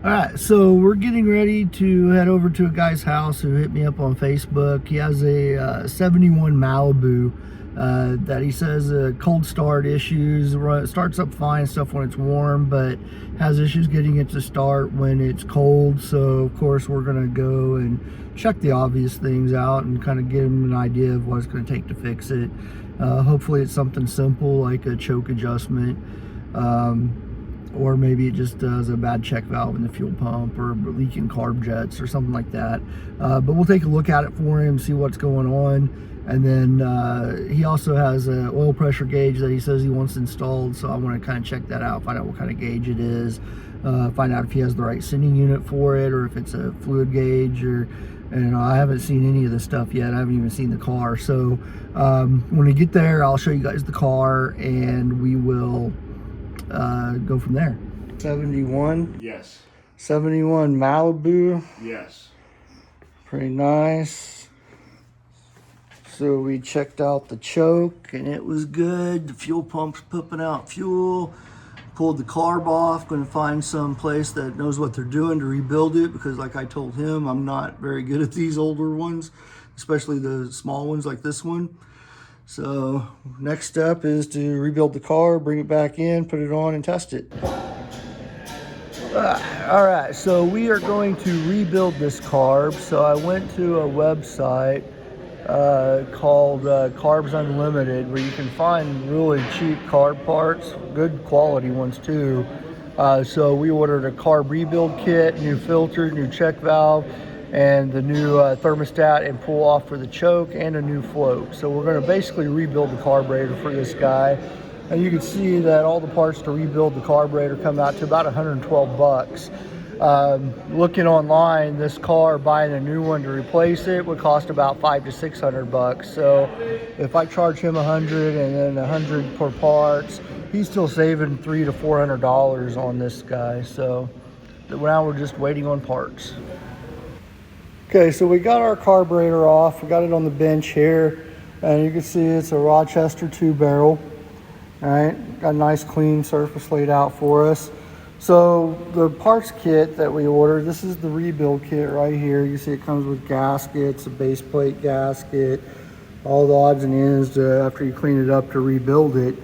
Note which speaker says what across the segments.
Speaker 1: All right, so we're getting ready to head over to a guy's house who hit me up on Facebook. He has a 71 Malibu that he says cold start issues. Starts up fine stuff when it's warm, but has issues getting it to start when it's cold. So of course we're gonna go and check the obvious things out and kind of give him an idea of what it's going to take to fix it. Hopefully it's something simple like a choke adjustment. Or maybe it just does a bad check valve in the fuel pump or leaking carb jets or something like that. But we'll take a look at it for him, see what's going on. And then he also has an oil pressure gauge that he says he wants installed. So I want to kind of check that out, find out what kind of gauge it is, find out if he has the right sending unit for it or if it's a fluid gauge or, I haven't seen any of this stuff yet. I haven't even seen the car. So when we get there, I'll show you guys the car and we will go from there. 71.
Speaker 2: Yes.
Speaker 1: 71 Malibu.
Speaker 2: Yes.
Speaker 1: Pretty nice. So we checked out the choke and it was good. The fuel pump's pumping out fuel. Pulled the carb off. Going to find some place that knows what they're doing to rebuild it, because like I told him, I'm not very good at these older ones, especially the small ones like this one. So next step is to rebuild the car, bring it back in, put it on and test it. All right, so we are going to rebuild this carb. So I went to a website called Carbs Unlimited, where you can find really cheap carb parts, good quality ones too. So we ordered a carb rebuild kit, new filter, new check valve, and the new thermostat and pull off for the choke, and a new float. So we're going to basically rebuild the carburetor for this guy. And you can see that all the parts to rebuild the carburetor come out to about 112 bucks. Looking online, this car, buying a new one to replace it, would cost about 500 to 600 bucks. So if I charge him 100 and then 100 per parts, he's still saving $300 to $400 on this guy. So now we're just waiting on parts. Okay, so we got our carburetor off. We got it on the bench here, and you can see it's a Rochester 2-barrel. All right, got a nice clean surface laid out for us. So the parts kit that we ordered, this is the rebuild kit right here. You see it comes with gaskets, a base plate gasket, all the odds and ends after you clean it up to rebuild it.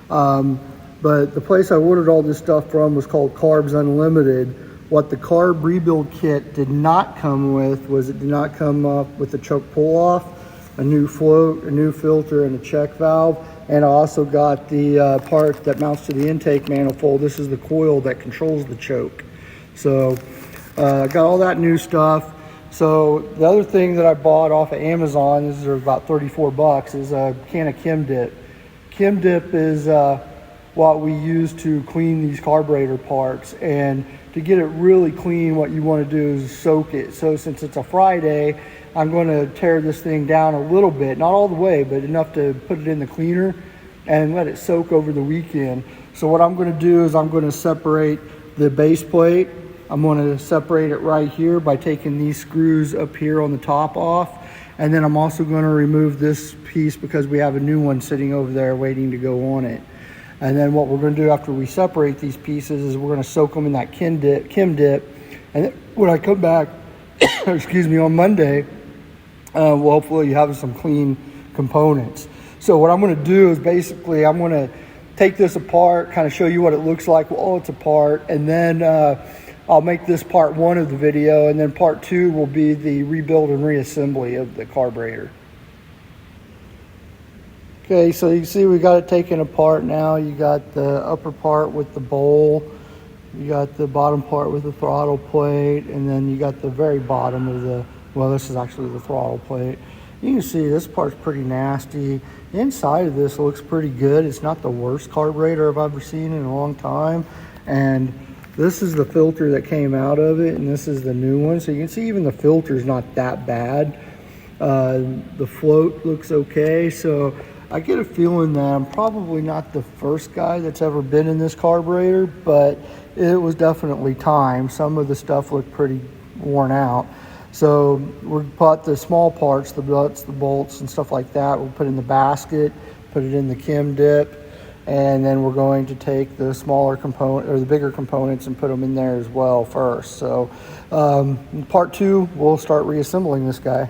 Speaker 1: But the place I ordered all this stuff from was called Carbs Unlimited. What the carb rebuild kit did not come with was it did not come up with a choke pull-off, a new float, a new filter, and a check valve. And I also got the part that mounts to the intake manifold. This is the coil that controls the choke. So I got all that new stuff. So the other thing that I bought off of Amazon, these are about 34 bucks, is a can of 𝐭𝐚𝐫𝐝. 𝐭𝐚𝐫𝐝 is what we use to clean these carburetor parts. And to get it really clean, what you want to do is soak it. So since it's a Friday, I'm going to tear this thing down a little bit, not all the way, but enough to put it in the cleaner and let it soak over the weekend. So what I'm going to do is I'm going to separate the base plate. I'm going to separate it right here by taking these screws up here on the top off. And then I'm also going to remove this piece because we have a new one sitting over there waiting to go on it. And then what we're going to do after we separate these pieces is we're going to soak them in that 𝐭𝐚𝐫𝐝. And then when I come back, excuse me, on Monday, well, hopefully you have some clean components. So what I'm going to do is basically I'm going to take this apart, kind of show you what it looks like while it's apart, and then I'll make this part one of the video, and then part two will be the rebuild and reassembly of the carburetor. Okay, so you can see we got it taken apart now. You got the upper part with the bowl, you got the bottom part with the throttle plate, and then you got the very bottom of the, well, this is actually the throttle plate. You can see this part's pretty nasty. The inside of this looks pretty good. It's not the worst carburetor I've ever seen in a long time. And this is the filter that came out of it, and this is the new one. So you can see even the filter's not that bad. The float looks okay. So I get a feeling that I'm probably not the first guy that's ever been in this carburetor, but it was definitely time. Some of the stuff looked pretty worn out. So we put the small parts, the nuts, the bolts, and stuff like that. We'll put in the basket, put it in the 𝐭𝐚𝐫𝐝, and then we're going to take the smaller component or the bigger components and put them in there as well first. So part 2, we'll start reassembling this guy.